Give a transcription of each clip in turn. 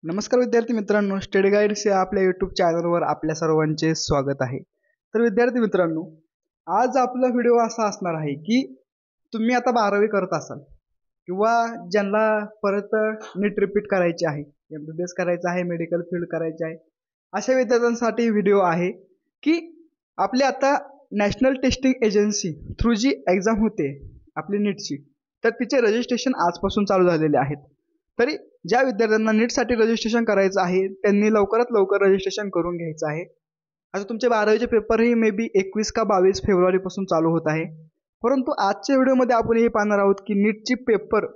नमस्कार विद्यार्थी मित्रांनो, स्टडी गाईड्स या आपल्या यूट्यूब चॅनलवर आपल्या सर्वांचे स्वागत आहे। तर विद्यार्थी मित्रांनो, आज आपला व्हिडिओ असा असणार आहे की तुम्ही आता 12वी करत असाल किंवा ज्यांना परत नीट रिपीट करायची आहे, MBBS करायचं आहे, मेडिकल फील्ड करायचे आहे, अशा विद्यार्थ्यांसाठी व्हिडिओ आहे की आपली आता नॅशनल टेस्टिंग एजन्सी थ्रू जी एक्झाम होते आपली नीटची, तर तिचे रजिस्ट्रेशन आजपासून चालू झालेले आहेत। तरी ज्या विद्यार्थ्यांना नीटसाठी रजिस्ट्रेशन करायचं आहे त्यांनी लवकरात लवकर रजिस्ट्रेशन करून घ्यायचं आहे। आता तुमचे 12वीचे पेपरही मे बी 21 का 22 फेब्रुवारीपासून चालू होत आहे। परंतु आजच्या व्हिडिओमध्ये आपण हे पाहणार आहोत की नीटची पेपर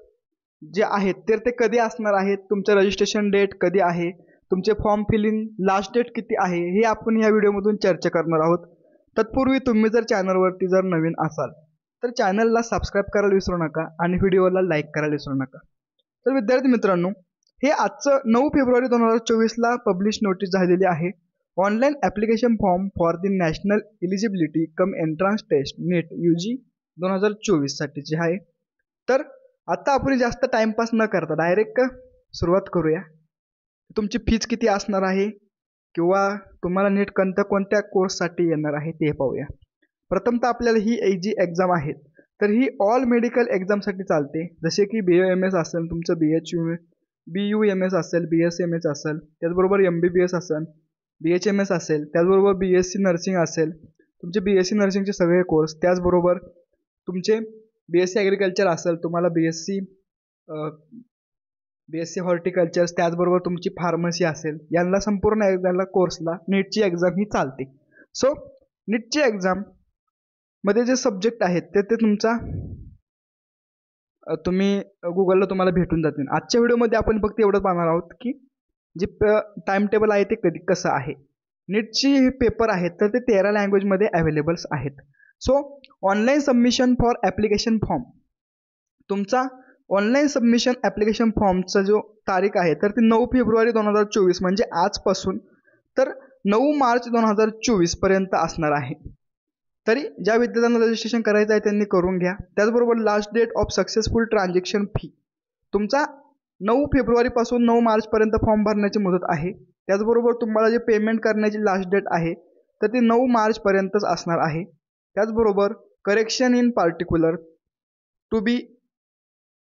जे आहेत तर ते कधी असणार आहेत, तुमचं रजिस्ट्रेशन डेट कधी आहे, तुमचे फॉर्म फिलिंग लास्ट डेट किती आहे, हे आपण या व्हिडिओमधून चर्चा करणार आहोत। तत्पूर्वी तुम्ही जर चॅनलवरती जर नवीन असाल तर चॅनलला सबस्क्राईब करायला विसरू नका आणि व्हिडिओला लाईक करायला विसरू नका। तर विद्यार्थी मित्रांनो, हे आजचं 9 फेब्रुवारी 2024 ला पब्लिश नोटीस झालेली आहे। Online application form for the national eligibility cum entrance test NEET UG 2024 साठीची आहे। तर आता आपण जास्त टाइमपास न करता डायरेक्ट सुरुवात करूया। तुमची फीज किती असणार आहे किंवा तुम्हाला नीट कोणत्या कोर्ससाठी येणार आहे ते पाहूया। प्रथमतः आपल्याला ही जी एक्झाम आहे तर ही ऑल मेडिकल एक्झामसाठी चालते, जसे की BAMS असेल, तुमचं BUMS असेल, BSMS असेल, त्याचबरोबर MBBS असेल, BHMS असेल, त्याचबरोबर BSc नर्सिंग असेल, तुमचे BSc नर्सिंगचे सगळे कोर्स, त्याचबरोबर तुमचे BSc ॲग्रिकल्चर असेल, तुम्हाला BSc हॉर्टिकल्चर, त्याचबरोबर तुमची फार्मसी असेल, यांना संपूर्ण एक्झामला कोर्सला नीटची एक्झाम ही चालते। सो नीटची एक्झाम मध्ये जे सब्जेक्ट आहेत ते तुमचा तुम्ही गुगलला तुम्हाला भेटून जातील। आजच्या व्हिडिओमध्ये आपण फक्त एवढं पाहणार आहोत की जे टाइम टेबल आहे ते कसं आहे। नीटची पेपर आहेत तर ते 13 लँग्वेजमध्ये अवेलेबल्स आहेत। So online submission for application form, तुमचा ऑनलाईन सबमिशन ॲप्लिकेशन फॉर्मचा जो तारीख आहे तर ती 9 फेब्रुवारी 2024 म्हणजे आजपासून तर 9 मार्च 2024 पर्यंत असणार आहे। तरी ज्या विद्यार्थ्यांना रजिस्ट्रेशन करायचं आहे त्यांनी करून घ्या। त्याचबरोबर last date of successful transaction fee, तुमचा 9 फेब्रुवारीपासून 9 मार्चपर्यंत फॉर्म भरण्याची मुदत आहे। त्याचबरोबर तुम्हाला जे पेमेंट करण्याची लास्ट डेट आहे तर ती 9 मार्चपर्यंतच असणार आहे। त्याचबरोबर correction in particular to be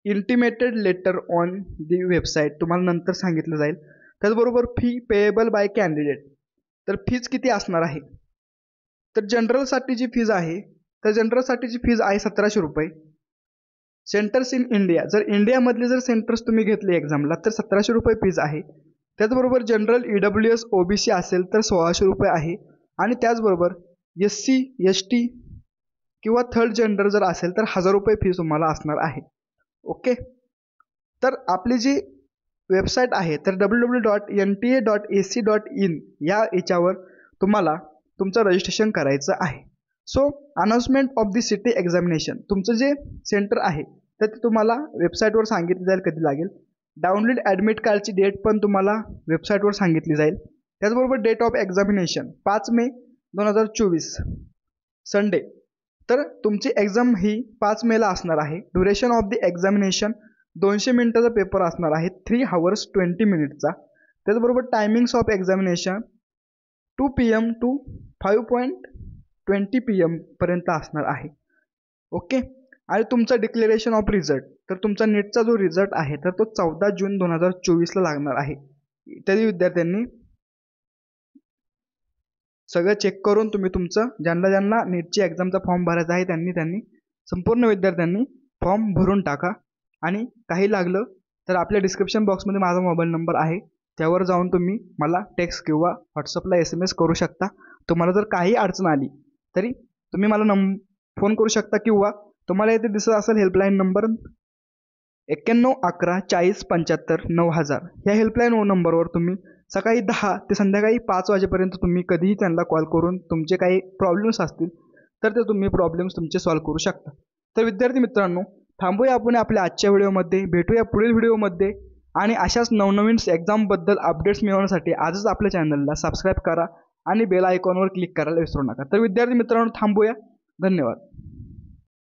intimated later on the website तुम्हाला नंतर सांगितलं जाईल। त्याचबरोबर फी पेएबल बाय कॅन्डिडेट, तर फीज किती असणार आहे तर जनरलसाठी जी फीज आहे तर जनरलसाठीची फीज आहे 1700 रुपये। सेंटर्स इन इंडिया, जर इंडियामधले जर सेंटर्स तुम्ही घेतले एक्झामला तर 1700 रुपये फीज आहे। त्याचबरोबर जनरल EWS OBC असेल तर 1600 रुपये आहे आणि त्याचबरोबर SC ST किंवा थर्ड जेंडर जर असेल तर 1000 रुपये फीज तुम्हाला असणार आहे। ओके, तर आपली जी वेबसाईट आहे तर www.nta.ac.in या याच्यावर तुम्हाला तुमचं रजिस्ट्रेशन करायचं आहे। So announcement of the city examination, तुमचं जे सेंटर आहे तर ते तुम्हाला वेबसाईटवर सांगितलं जाईल कधी लागेल। डाउनलोड ॲडमिट कार्डची डेट पण तुम्हाला वेबसाईटवर सांगितली जाईल। त्याचबरोबर date of examination 5 May 2024 Sunday, तर तुमची एक्झाम ही 5 मेला असणार आहे। ड्युरेशन ऑफ द एक्झामिनेशन 200 मिनिटाचा पेपर असणार आहे, 3 hours 20 minutesचा। त्याचबरोबर timings of examination 2 PM to 5:20 PM पर्यंत असणार आहे। ओके, आणि तुमचा डिक्लेरेशन ऑफ रिझल्ट, तर तुमचा नीटचा जो रिझल्ट आहे तर तो 14 जून 2024 ला लागणार आहे। इत्यादी विद्यार्थ्यांनी सगळं चेक करून तुम्ही तुमचं ज्यांना नीटची एक्झामचा फॉर्म भरायचा आहे त्यांनी संपूर्ण विद्यार्थ्यांनी फॉर्म भरून टाका। आणि काही लागलं तर आपल्या डिस्क्रिप्शन बॉक्समध्ये माझा मोबाईल नंबर आहे, त्यावर जाऊन तुम्ही मला टेक्स्ट किंवा व्हॉट्सअपला SMS करू शकता। तुम्हाला जर काही अडचण आली तरी तुम्ही मला फोन करू शकता किंवा तुम्हाला इथे दिसत असेल हेल्पलाईन नंबर 91 11 40 75 9000 ह्या हेल्पलाईन नंबरवर तुम्ही सकाळी 10 ते संध्याकाळी 5 वाजेपर्यंत तुम्ही कधीही त्यांना कॉल करून तुमचे काही प्रॉब्लेम्स असतील तर ते तुम्ही प्रॉब्लेम्स तुमचे सॉल्व्ह करू शकता। तर विद्यार्थी मित्रांनो, थांबूया आपण आपल्या आजच्या व्हिडिओमध्ये, भेटूया पुढील व्हिडिओमध्ये आणि अशाच नवनवीन एक्झामबद्दल अपडेट्स मिळवण्यासाठी आजच आपल्या चॅनलला सबस्क्राईब करा आणि बेल आयकॉनवर क्लिक करायला विसरू नका। तर विद्यार्थी मित्रांनो थांबूया, धन्यवाद।